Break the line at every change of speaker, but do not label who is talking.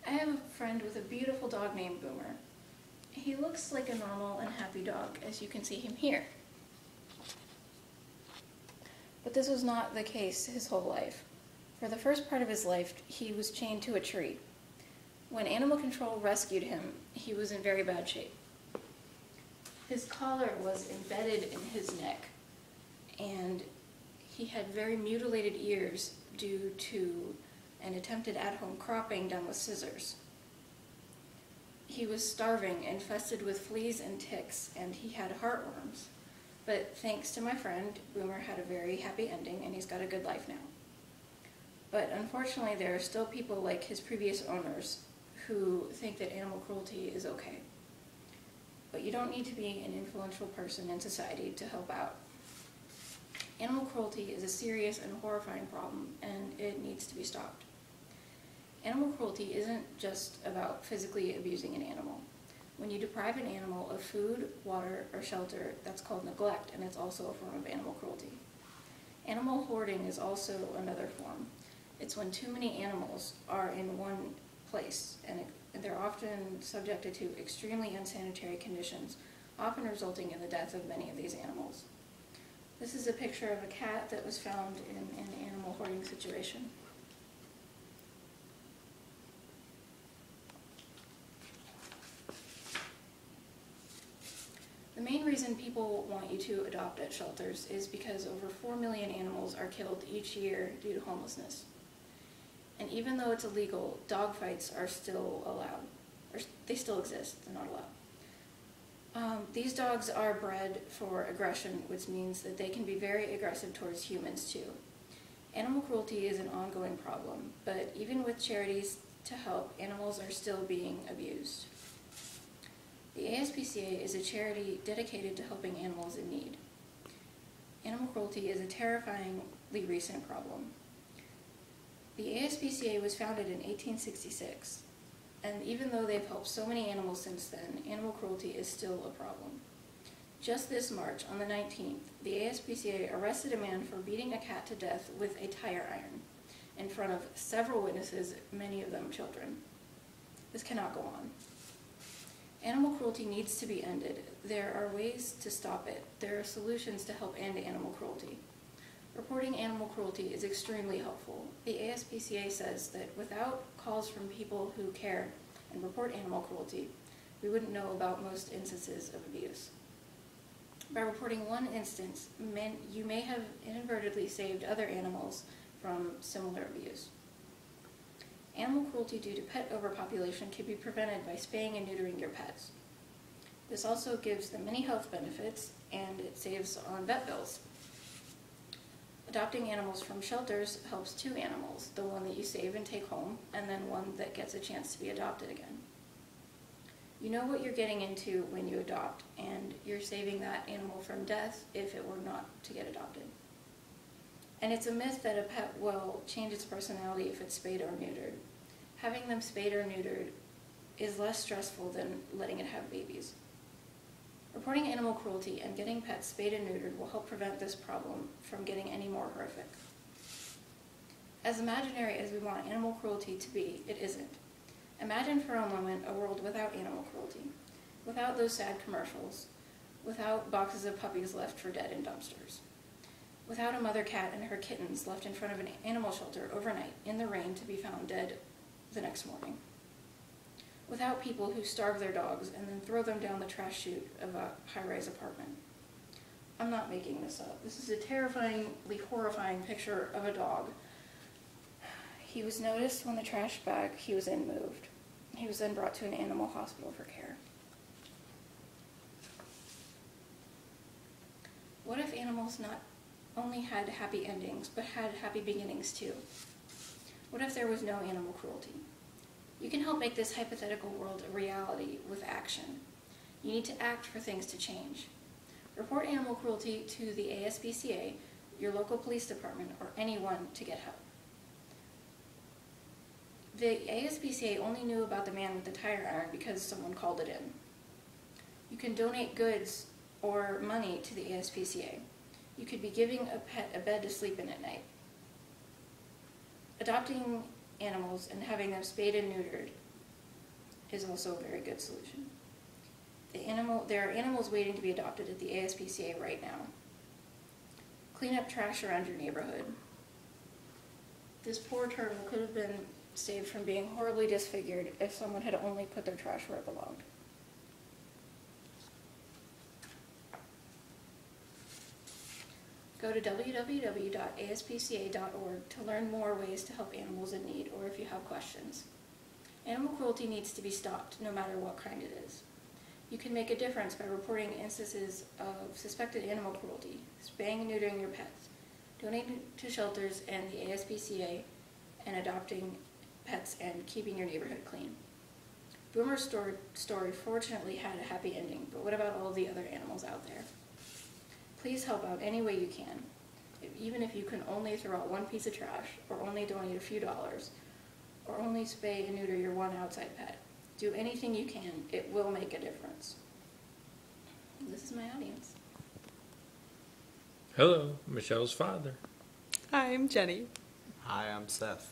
I have a friend with a beautiful dog named Boomer. He looks like a normal and happy dog, as you can see him here. But this was not the case his whole life. For the first part of his life, he was chained to a tree. When animal control rescued him, he was in very bad shape. His collar was embedded in his neck, and he had very mutilated ears due to an attempted at-home cropping done with scissors. He was starving, infested with fleas and ticks, and he had heartworms. But thanks to my friend, Boomer had a very happy ending, and he's got a good life now. But unfortunately, there are still people like his previous owners who think that animal cruelty is okay. But you don't need to be an influential person in society to help out. Animal cruelty is a serious and horrifying problem, and it needs to be stopped. Animal cruelty isn't just about physically abusing an animal. When you deprive an animal of food, water, or shelter, that's called neglect, and it's also a form of animal cruelty. Animal hoarding is also another form. It's when too many animals are in one place, and they're often subjected to extremely unsanitary conditions, often resulting in the death of many of these animals. This is a picture of a cat that was found in an animal hoarding situation. The main reason people want you to adopt at shelters is because over 4 million animals are killed each year due to homelessness. And even though it's illegal, dog fights are still allowed, or they still exist, they're not allowed. These dogs are bred for aggression, which means that they can be very aggressive towards humans too. Animal cruelty is an ongoing problem, but even with charities to help, animals are still being abused. The ASPCA is a charity dedicated to helping animals in need. Animal cruelty is a terrifyingly recent problem. The ASPCA was founded in 1866, and even though they've helped so many animals since then, animal cruelty is still a problem. Just this March, on the 19th, the ASPCA arrested a man for beating a cat to death with a tire iron in front of several witnesses, many of them children. This cannot go on. Animal cruelty needs to be ended. There are ways to stop it. There are solutions to help end animal cruelty. Reporting animal cruelty is extremely helpful. The ASPCA says that without calls from people who care and report animal cruelty, we wouldn't know about most instances of abuse. By reporting one instance, you may have inadvertently saved other animals from similar abuse. Animal cruelty due to pet overpopulation can be prevented by spaying and neutering your pets. This also gives them many health benefits, and it saves on vet bills. Adopting animals from shelters helps two animals, the one that you save and take home, and then one that gets a chance to be adopted again. You know what you're getting into when you adopt, and you're saving that animal from death if it were not to get adopted. And it's a myth that a pet will change its personality if it's spayed or neutered. Having them spayed or neutered is less stressful than letting it have babies. Reporting animal cruelty and getting pets spayed and neutered will help prevent this problem from getting any more horrific. As imaginary as we want animal cruelty to be, it isn't. Imagine for a moment a world without animal cruelty, without those sad commercials, without boxes of puppies left for dead in dumpsters, without a mother cat and her kittens left in front of an animal shelter overnight in the rain to be found dead the next morning, without people who starve their dogs and then throw them down the trash chute of a high-rise apartment. I'm not making this up. This is a terrifyingly horrifying picture of a dog. He was noticed when the trash bag he was in moved. He was then brought to an animal hospital for care. What if animals not only had happy endings, but had happy beginnings too? What if there was no animal cruelty? You can help make this hypothetical world a reality with action. You need to act for things to change. Report animal cruelty to the ASPCA, your local police department, or anyone to get help. The ASPCA only knew about the man with the tire iron because someone called it in. You can donate goods or money to the ASPCA. You could be giving a pet a bed to sleep in at night. Adopting animals and having them spayed and neutered is also a very good solution. There are animals waiting to be adopted at the ASPCA right now. Clean up trash around your neighborhood. This poor turtle could have been saved from being horribly disfigured if someone had only put their trash where it belonged. Go to www.aspca.org to learn more ways to help animals in need, or if you have questions. Animal cruelty needs to be stopped, no matter what kind it is. You can make a difference by reporting instances of suspected animal cruelty, spaying and neutering your pets, donating to shelters and the ASPCA, and adopting pets and keeping your neighborhood clean. Boomer's story fortunately had a happy ending, but what about all the other animals out there? Please help out any way you can, even if you can only throw out one piece of trash, or only donate a few dollars, or only spay and neuter your one outside pet. Do anything you can. It will make a difference. This is my audience.
Hello, Michelle's father.
Hi, I'm Jenny.
Hi, I'm Seth.